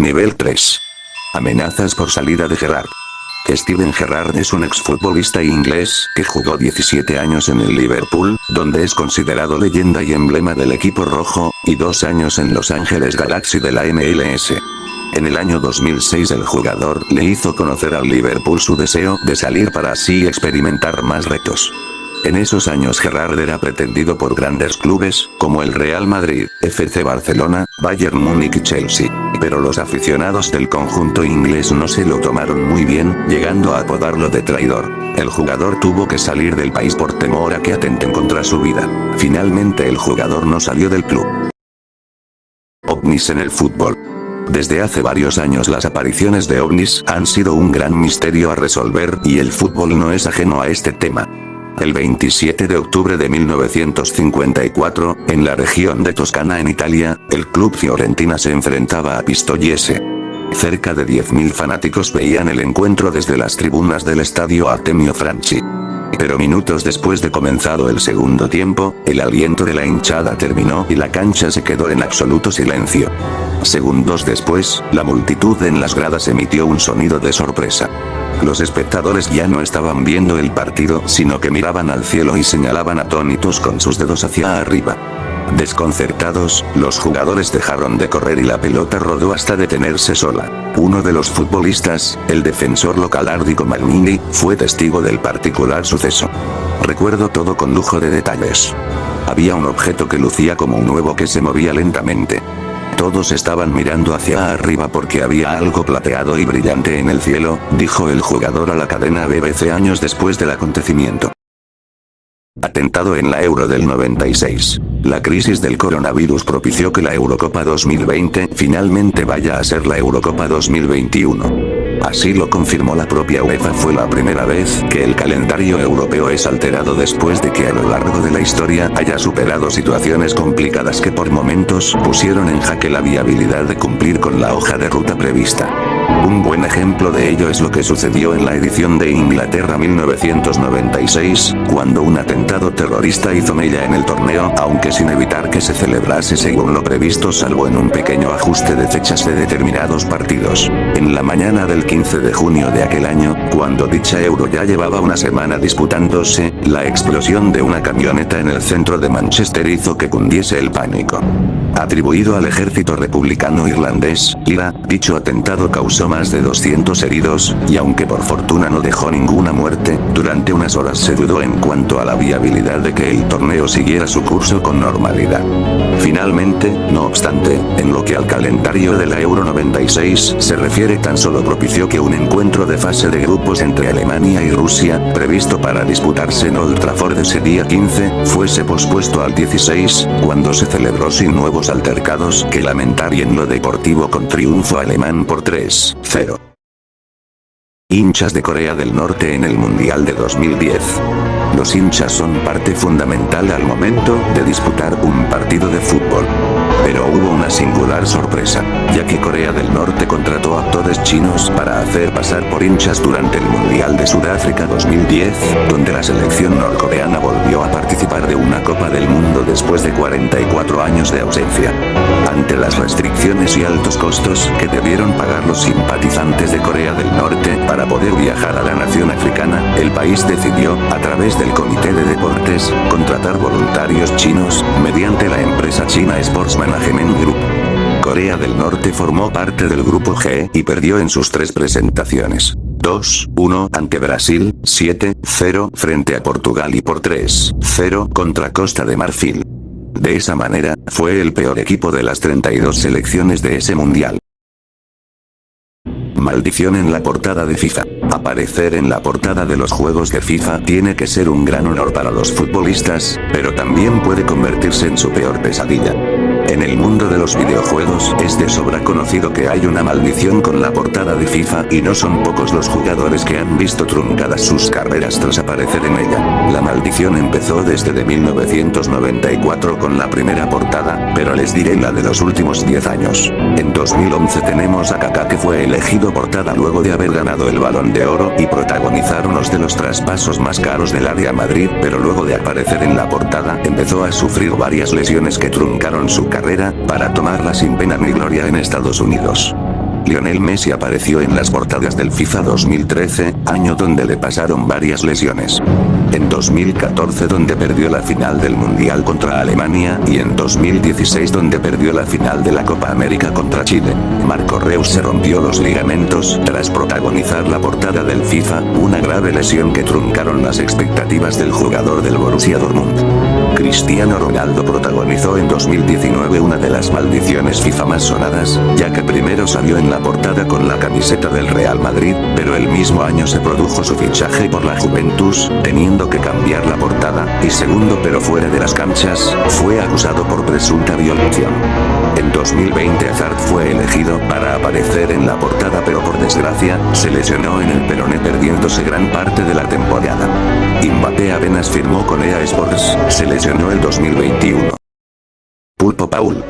Nivel 3. Amenazas por salida de Gerrard. Steven Gerrard es un exfutbolista inglés que jugó 17 años en el Liverpool, donde es considerado leyenda y emblema del equipo rojo, y 2 años en Los Ángeles Galaxy de la MLS. En el año 2006 el jugador le hizo conocer al Liverpool su deseo de salir para así experimentar más retos. En esos años Gerrard era pretendido por grandes clubes, como el Real Madrid, FC Barcelona, Bayern Múnich y Chelsea. Pero los aficionados del conjunto inglés no se lo tomaron muy bien, llegando a apodarlo de traidor. El jugador tuvo que salir del país por temor a que atenten contra su vida. Finalmente el jugador no salió del club. OVNIs en el fútbol. Desde hace varios años las apariciones de ovnis han sido un gran misterio a resolver, y el fútbol no es ajeno a este tema. El 27 de octubre de 1954, en la región de Toscana en Italia, el club Fiorentina se enfrentaba a Pistoiese. Cerca de 10.000 fanáticos veían el encuentro desde las tribunas del estadio Artemio Franchi. Pero minutos después de comenzado el segundo tiempo, el aliento de la hinchada terminó y la cancha se quedó en absoluto silencio. Segundos después, la multitud en las gradas emitió un sonido de sorpresa. Los espectadores ya no estaban viendo el partido, sino que miraban al cielo y señalaban atónitos con sus dedos hacia arriba. Desconcertados, los jugadores dejaron de correr y la pelota rodó hasta detenerse sola. Uno de los futbolistas, el defensor local Ardico Magnini, fue testigo del particular suceso. Recuerdo todo con lujo de detalles. Había un objeto que lucía como un huevo que se movía lentamente. Todos estaban mirando hacia arriba porque había algo plateado y brillante en el cielo, dijo el jugador a la cadena BBC años después del acontecimiento. Atentado en la Euro del 96. La crisis del coronavirus propició que la Eurocopa 2020 finalmente vaya a ser la Eurocopa 2021. Así lo confirmó la propia UEFA. Fue la primera vez que el calendario europeo es alterado después de que a lo largo de la historia haya superado situaciones complicadas que por momentos pusieron en jaque la viabilidad de cumplir con la hoja de ruta prevista. Un buen ejemplo de ello es lo que sucedió en la edición de Inglaterra 1996, cuando un atentado terrorista hizo mella en el torneo, aunque sin evitar que se celebrase según lo previsto salvo en un pequeño ajuste de fechas de determinados partidos. En la mañana del 15 de junio de aquel año, cuando dicha Euro ya llevaba una semana disputándose, la explosión de una camioneta en el centro de Manchester hizo que cundiese el pánico. Atribuido al ejército republicano irlandés, IRA, dicho atentado causó más de 200 heridos, y aunque por fortuna no dejó ninguna muerte, durante unas horas se dudó en cuanto a la viabilidad de que el torneo siguiera su curso con normalidad. Finalmente, no obstante, en lo que al calendario de la Euro 96 se refiere, tan solo propició que un encuentro de fase de grupos entre Alemania y Rusia, previsto para disputarse en Old Trafford ese día 15, fuese pospuesto al 16, cuando se celebró sin nuevos altercados que lamentar y en lo deportivo con triunfo alemán por 3-0. Hinchas de Corea del Norte en el Mundial de 2010. Los hinchas son parte fundamental al momento de disputar un partido de fútbol. Pero hubo una singular sorpresa, ya que Corea del Norte contrató actores chinos para hacer pasar por hinchas durante el Mundial de Sudáfrica 2010, donde la selección norcoreana volvió a participar de una Copa del Mundo después de 44 años de ausencia. Ante las restricciones y altos costos que debieron pagar los simpatizantes de Corea del Norte para poder viajar a la nación africana, el país decidió, a través del Comité de Deportes, contratar voluntarios chinos, mediante la empresa China Sports Management Group. Corea del Norte formó parte del grupo G y perdió en sus 3 presentaciones. 2-1 ante Brasil, 7-0 frente a Portugal y por 3-0 contra Costa de Marfil. De esa manera, fue el peor equipo de las 32 selecciones de ese mundial. Maldición en la portada de FIFA. Aparecer en la portada de los juegos de FIFA tiene que ser un gran honor para los futbolistas, pero también puede convertirse en su peor pesadilla. En el mundo de los videojuegos es de sobra conocido que hay una maldición con la portada de FIFA y no son pocos los jugadores que han visto truncadas sus carreras tras aparecer en ella. La maldición empezó desde 1994 con la primera portada, pero les diré la de los últimos 10 años. En 2011 tenemos a Kaká, que fue elegido portada luego de haber ganado el Balón de Oro y protagonizar uno de los traspasos más caros del área Madrid, pero luego de aparecer en la portada empezó a sufrir varias lesiones que truncaron su carrera, para tomarla sin pena ni gloria en Estados Unidos. Lionel Messi apareció en las portadas del FIFA 2013, año donde le pasaron varias lesiones. En 2014 donde perdió la final del Mundial contra Alemania y en 2016 donde perdió la final de la Copa América contra Chile. Marco Reus se rompió los ligamentos tras protagonizar la portada del FIFA, una grave lesión que truncaron las expectativas del jugador del Borussia Dortmund. Cristiano Ronaldo protagonizó en 2019 una de las maldiciones FIFA más sonadas, ya que primero salió en la portada con la camiseta del Real Madrid, pero el mismo año se produjo su fichaje por la Juventus, teniendo que cambiar la portada, y segundo pero fuera de las canchas, fue acusado por presunta violación. En 2020 Hazard fue elegido para aparecer en la portada pero por desgracia, se lesionó en el peroné perdiéndose gran parte de la temporada. Mbappé apenas firmó con EA Sports, se lesionó el 2021. Pulpo Paul.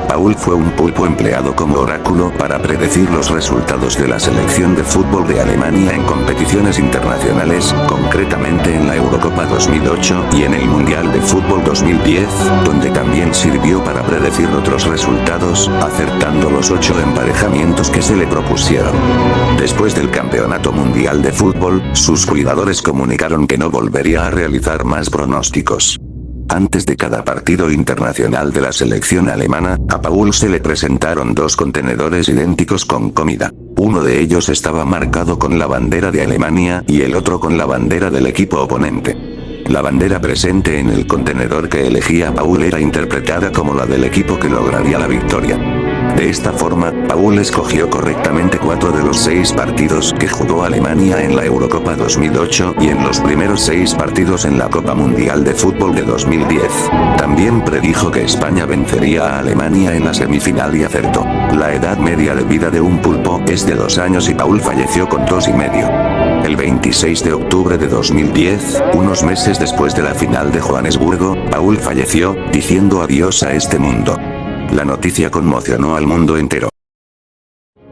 Paul fue un pulpo empleado como oráculo para predecir los resultados de la selección de fútbol de Alemania en competiciones internacionales, concretamente en la Eurocopa 2008 y en el Mundial de Fútbol 2010, donde también sirvió para predecir otros resultados, acertando los 8 emparejamientos que se le propusieron. Después del Campeonato Mundial de Fútbol, sus cuidadores comunicaron que no volvería a realizar más pronósticos. Antes de cada partido internacional de la selección alemana, a Paul se le presentaron 2 contenedores idénticos con comida. Uno de ellos estaba marcado con la bandera de Alemania y el otro con la bandera del equipo oponente. La bandera presente en el contenedor que elegía Paul era interpretada como la del equipo que lograría la victoria. De esta forma, Paul escogió correctamente 4 de los 6 partidos que jugó Alemania en la Eurocopa 2008 y en los primeros 6 partidos en la Copa Mundial de Fútbol de 2010. También predijo que España vencería a Alemania en la semifinal y acertó. La edad media de vida de un pulpo es de 2 años y Paul falleció con 2 y medio. El 26 de octubre de 2010, unos meses después de la final de Johannesburgo, Paul falleció, diciendo adiós a este mundo. La noticia conmocionó al mundo entero.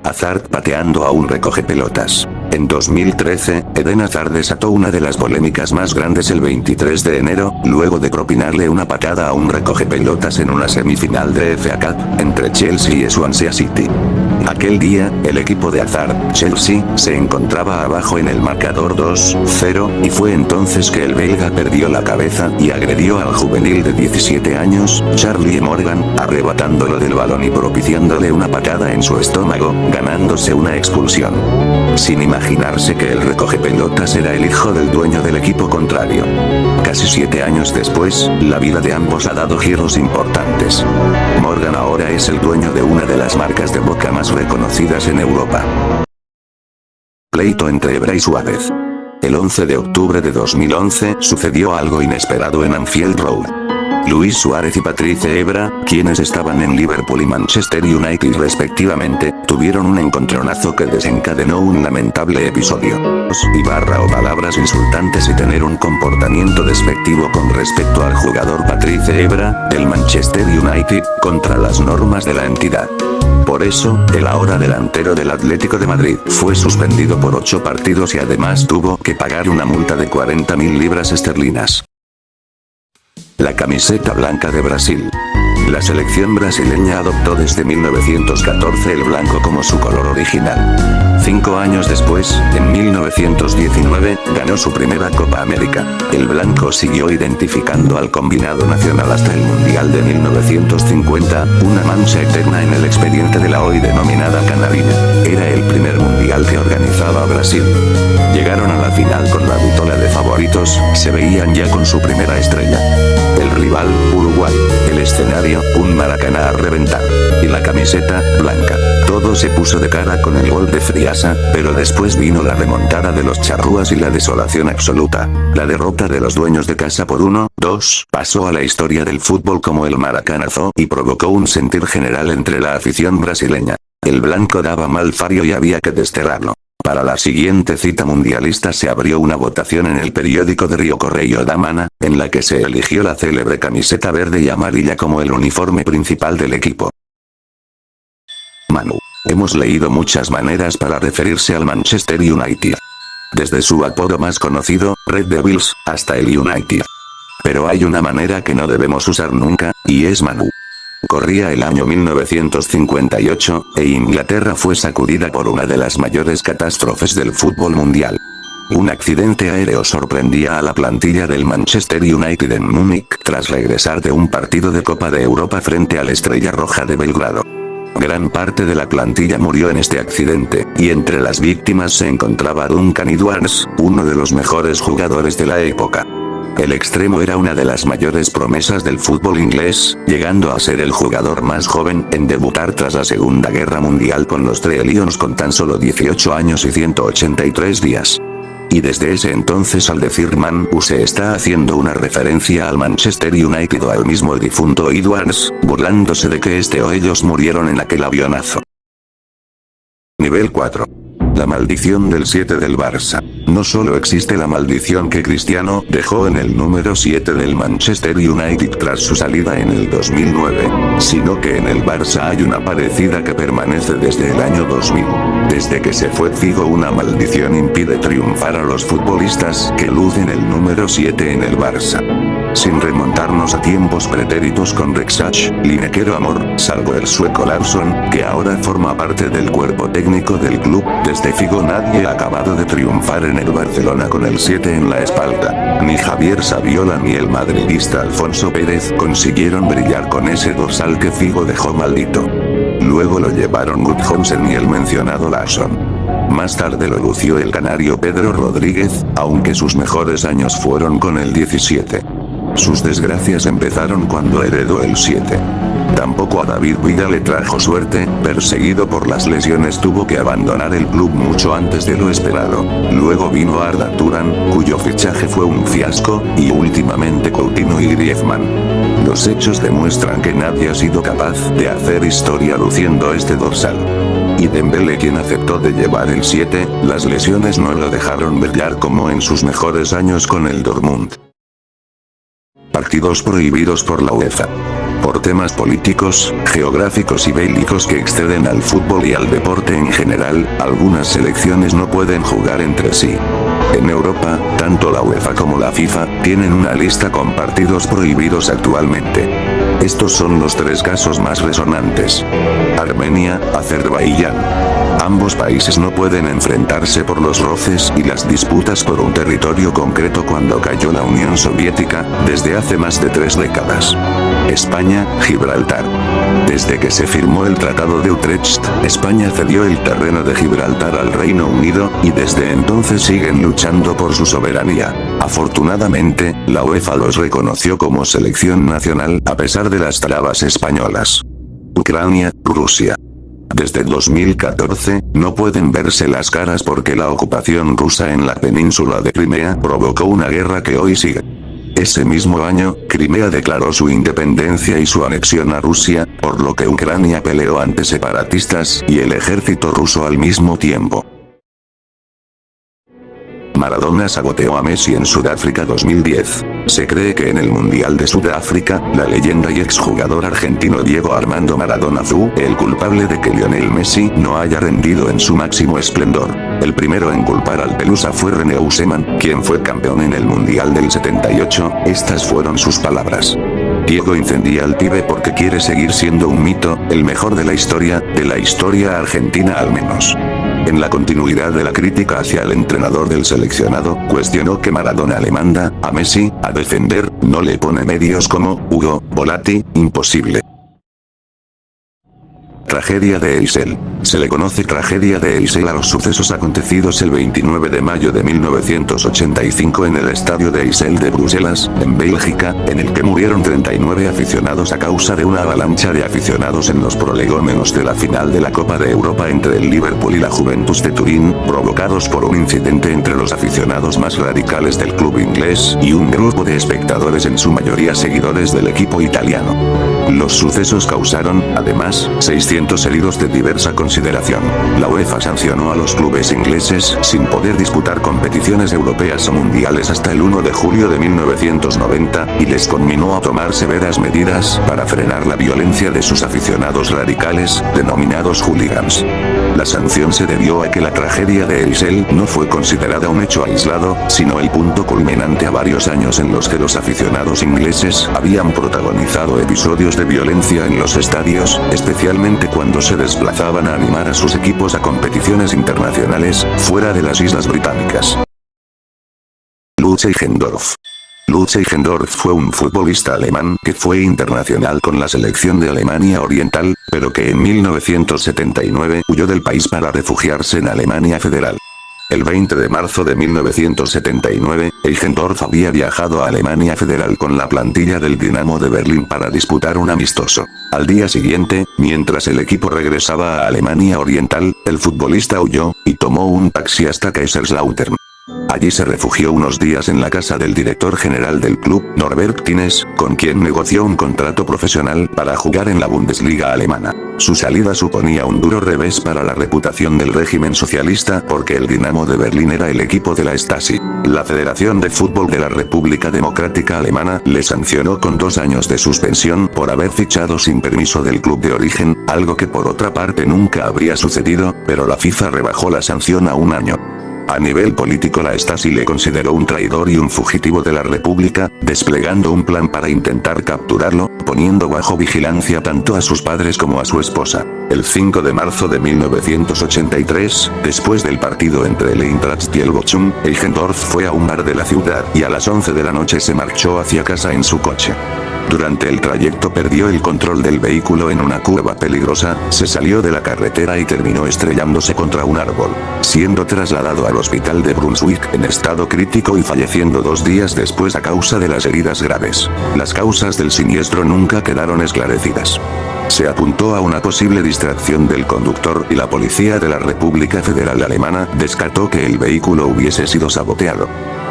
Hazard pateando a un recogepelotas. En 2013, Eden Hazard desató una de las polémicas más grandes el 23 de enero, luego de propinarle una patada a un recogepelotas en una semifinal de FA Cup, entre Chelsea y Swansea City. Aquel día, el equipo de Hazard, Chelsea, se encontraba abajo en el marcador 2-0, y fue entonces que el belga perdió la cabeza y agredió al juvenil de 17 años, Charlie Morgan, arrebatándolo del balón y propiciándole una patada en su estómago, ganándose una expulsión. Sin imaginarse que el recogepelotas era el hijo del dueño del equipo contrario. Casi 7 años después, la vida de ambos ha dado giros importantes. Morgan ahora es el dueño de una de las marcas de boca más reconocidas en Europa. Pleito entre Ebra y Suárez. El 11 de octubre de 2011 sucedió algo inesperado en Anfield Road. Luis Suárez y Patrice Evra, quienes estaban en Liverpool y Manchester United respectivamente, tuvieron un encontronazo que desencadenó un lamentable episodio. O palabras insultantes y tener un comportamiento despectivo con respecto al jugador Patrice Evra, del Manchester United, contra las normas de la entidad. Por eso, el ahora delantero del Atlético de Madrid fue suspendido por 8 partidos y además tuvo que pagar una multa de 40.000 libras esterlinas. La camiseta blanca de Brasil. La selección brasileña adoptó desde 1914 el blanco como su color original. 5 años después, en 1919, ganó su primera Copa América. El blanco siguió identificando al combinado nacional hasta el Mundial de 1950, una mancha eterna en el expediente de la hoy denominada canalina. Era el primer mundial que organizaba Brasil. Llegaron a la final con la butola de favoritos, se veían ya con su primera estrella. El rival, Uruguay. El escenario, un Maracaná a reventar. Y la camiseta, blanca. Todo se puso de cara con el gol de Friasa, pero después vino la remontada de los charrúas y la desolación absoluta. La derrota de los dueños de casa por 1-2 pasó a la historia del fútbol como el maracanazo y provocó un sentir general entre la afición brasileña. El blanco daba mal fario y había que desterrarlo. Para la siguiente cita mundialista se abrió una votación en el periódico de Río Correio da Mana, en la que se eligió la célebre camiseta verde y amarilla como el uniforme principal del equipo. Manu. Hemos leído muchas maneras para referirse al Manchester United. Desde su apodo más conocido, Red Devils, hasta el United. Pero hay una manera que no debemos usar nunca, y es Manu. Corría el año 1958, e Inglaterra fue sacudida por una de las mayores catástrofes del fútbol mundial. Un accidente aéreo sorprendía a la plantilla del Manchester United en Múnich tras regresar de un partido de Copa de Europa frente a la Estrella Roja de Belgrado. Gran parte de la plantilla murió en este accidente, y entre las víctimas se encontraba Duncan Edwards, uno de los mejores jugadores de la época. El extremo era una de las mayores promesas del fútbol inglés, llegando a ser el jugador más joven en debutar tras la Segunda Guerra Mundial con los Three Lions con tan solo 18 años y 183 días. Y desde ese entonces al decir Man U se está haciendo una referencia al Manchester United o al mismo difunto Edwards, burlándose de que este o ellos murieron en aquel avionazo. Nivel 4. La maldición del 7 del Barça. No solo existe la maldición que Cristiano dejó en el número 7 del Manchester United tras su salida en el 2009, sino que en el Barça hay una parecida que permanece desde el año 2000. Desde que se fue Figo, una maldición impide triunfar a los futbolistas que lucen el número 7 en el Barça. Sin remontarnos a tiempos pretéritos con Rexach, Lineker o Amor, salvo el sueco Larsson, que ahora forma parte del cuerpo técnico del club, desde Figo nadie ha acabado de triunfar en el Barcelona con el 7 en la espalda. Ni Javier Saviola ni el madridista Alfonso Pérez consiguieron brillar con ese dorsal que Figo dejó maldito. Luego lo llevaron Gudjohnsen y el mencionado Larsson. Más tarde lo lució el canario Pedro Rodríguez, aunque sus mejores años fueron con el 17. Sus desgracias empezaron cuando heredó el 7. Tampoco a David Villa le trajo suerte, perseguido por las lesiones tuvo que abandonar el club mucho antes de lo esperado. Luego vino Arda Turan, cuyo fichaje fue un fiasco, y últimamente Coutinho y Griezmann. Los hechos demuestran que nadie ha sido capaz de hacer historia luciendo este dorsal. Y Dembélé, quien aceptó de llevar el 7, las lesiones no lo dejaron brillar como en sus mejores años con el Dortmund. Partidos prohibidos por la UEFA. Por temas políticos, geográficos y bélicos que exceden al fútbol y al deporte en general, algunas selecciones no pueden jugar entre sí. En Europa, tanto la UEFA como la FIFA tienen una lista con partidos prohibidos actualmente. Estos son los tres casos más resonantes. Armenia, Azerbaiyán. Ambos países no pueden enfrentarse por los roces y las disputas por un territorio concreto cuando cayó la Unión Soviética, desde hace más de 3 décadas. España, Gibraltar. Desde que se firmó el Tratado de Utrecht, España cedió el terreno de Gibraltar al Reino Unido, y desde entonces siguen luchando por su soberanía. Afortunadamente, la UEFA los reconoció como selección nacional a pesar de las trabas españolas. Ucrania, Rusia. Desde 2014, no pueden verse las caras porque la ocupación rusa en la península de Crimea provocó una guerra que hoy sigue. Ese mismo año, Crimea declaró su independencia y su anexión a Rusia, por lo que Ucrania peleó ante separatistas y el ejército ruso al mismo tiempo. Maradona saboteó a Messi en Sudáfrica 2010. Se cree que en el Mundial de Sudáfrica, la leyenda y exjugador argentino Diego Armando Maradona fue el culpable de que Lionel Messi no haya rendido en su máximo esplendor. El primero en culpar al Pelusa fue René Houseman, quien fue campeón en el Mundial del 78, estas fueron sus palabras. Diego incendía al pibe porque quiere seguir siendo un mito, el mejor de la historia argentina al menos. En la continuidad de la crítica hacia el entrenador del seleccionado, cuestionó que Maradona le manda a Messi a defender, no le pone medios como Hugo Volati, imposible. Tragedia de Heysel. Se le conoce tragedia de Heysel a los sucesos acontecidos el 29 de mayo de 1985 en el estadio de Heysel de Bruselas, en Bélgica, en el que murieron 39 aficionados a causa de una avalancha de aficionados en los prolegómenos de la final de la Copa de Europa entre el Liverpool y la Juventus de Turín, provocados por un incidente entre los aficionados más radicales del club inglés y un grupo de espectadores, en su mayoría seguidores del equipo italiano. Los sucesos causaron, además, 600 heridos de diversa consideración. La UEFA sancionó a los clubes ingleses sin poder disputar competiciones europeas o mundiales hasta el 1 de julio de 1990, y les conminó a tomar severas medidas para frenar la violencia de sus aficionados radicales, denominados hooligans. La sanción se debió a que la tragedia de Heysel no fue considerada un hecho aislado, sino el punto culminante a varios años en los que los aficionados ingleses habían protagonizado episodios de violencia en los estadios, especialmente cuando se desplazaban a animar a sus equipos a competiciones internacionales, fuera de las Islas Británicas. Lutz Eigendorf. Lutz Eigendorf fue un futbolista alemán que fue internacional con la selección de Alemania Oriental, pero que en 1979 huyó del país para refugiarse en Alemania Federal. El 20 de marzo de 1979, Eigendorf había viajado a Alemania Federal con la plantilla del Dinamo de Berlín para disputar un amistoso. Al día siguiente, mientras el equipo regresaba a Alemania Oriental, el futbolista huyó, y tomó un taxi hasta Kaiserslautern. Allí se refugió unos días en la casa del director general del club, Norbert Tines, con quien negoció un contrato profesional para jugar en la Bundesliga alemana. Su salida suponía un duro revés para la reputación del régimen socialista porque el Dinamo de Berlín era el equipo de la Stasi. La Federación de Fútbol de la República Democrática Alemana le sancionó con 2 años de suspensión por haber fichado sin permiso del club de origen, algo que por otra parte nunca habría sucedido, pero la FIFA rebajó la sanción a 1 año. A nivel político la Stasi le consideró un traidor y un fugitivo de la República, desplegando un plan para intentar capturarlo, poniendo bajo vigilancia tanto a sus padres como a su esposa. El 5 de marzo de 1983, después del partido entre el Eintracht y el Bochum, Eigendorf fue a un bar de la ciudad y a las 11 de la noche se marchó hacia casa en su coche. Durante el trayecto perdió el control del vehículo en una curva peligrosa, se salió de la carretera y terminó estrellándose contra un árbol, siendo trasladado al hospital de Brunswick en estado crítico y falleciendo 2 días después a causa de las heridas graves. Las causas del siniestro nunca quedaron esclarecidas. Se apuntó a una posible distracción del conductor y la policía de la República Federal Alemana descartó que el vehículo hubiese sido saboteado.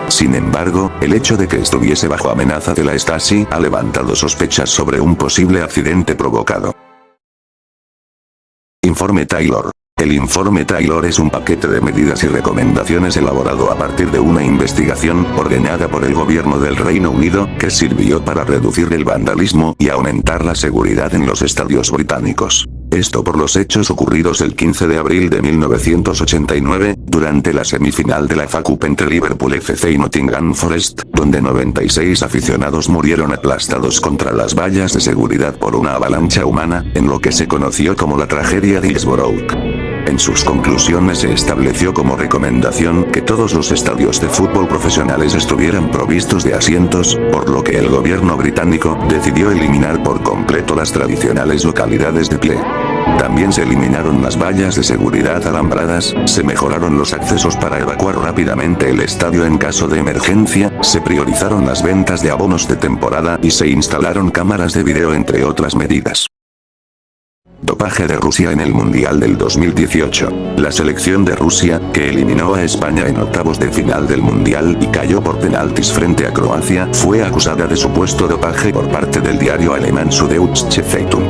Sin embargo, el hecho de que estuviese bajo amenaza de la Stasi ha levantado sospechas sobre un posible accidente provocado. Informe Taylor. El informe Taylor es un paquete de medidas y recomendaciones elaborado a partir de una investigación ordenada por el gobierno del Reino Unido, que sirvió para reducir el vandalismo y aumentar la seguridad en los estadios británicos. Esto por los hechos ocurridos el 15 de abril de 1989, durante la semifinal de la FA Cup entre Liverpool FC y Nottingham Forest, donde 96 aficionados murieron aplastados contra las vallas de seguridad por una avalancha humana, en lo que se conoció como la tragedia de Hillsborough. En sus conclusiones se estableció como recomendación que todos los estadios de fútbol profesionales estuvieran provistos de asientos, por lo que el gobierno británico decidió eliminar por completo las tradicionales localidades de pie. También se eliminaron las vallas de seguridad alambradas, se mejoraron los accesos para evacuar rápidamente el estadio en caso de emergencia, se priorizaron las ventas de abonos de temporada y se instalaron cámaras de video entre otras medidas. Dopaje de Rusia en el Mundial del 2018. La selección de Rusia, que eliminó a España en octavos de final del Mundial y cayó por penaltis frente a Croacia, fue acusada de supuesto dopaje por parte del diario alemán Süddeutsche Zeitung.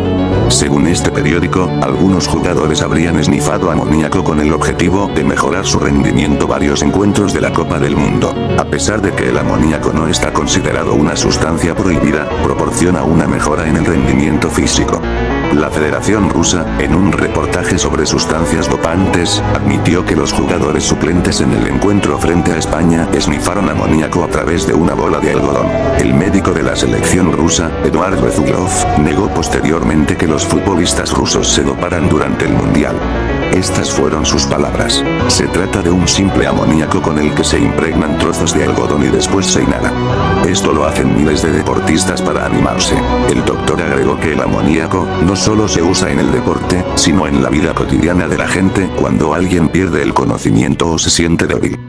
Según este periódico, algunos jugadores habrían esnifado amoníaco con el objetivo de mejorar su rendimiento varios encuentros de la Copa del Mundo. A pesar de que el amoníaco no está considerado una sustancia prohibida, proporciona una mejora en el rendimiento físico. La Federación Rusa, en un reportaje sobre sustancias dopantes, admitió que los jugadores suplentes en el encuentro frente a España esnifaron amoníaco a través de una bola de algodón. El médico de la selección rusa, Eduard Bezúglov, negó posteriormente que los futbolistas rusos se doparan durante el Mundial. Estas fueron sus palabras. Se trata de un simple amoníaco con el que se impregnan trozos de algodón y después se inhala. Esto lo hacen miles de deportistas para animarse. El doctor agregó que el amoníaco no solo se usa en el deporte, sino en la vida cotidiana de la gente cuando alguien pierde el conocimiento o se siente débil.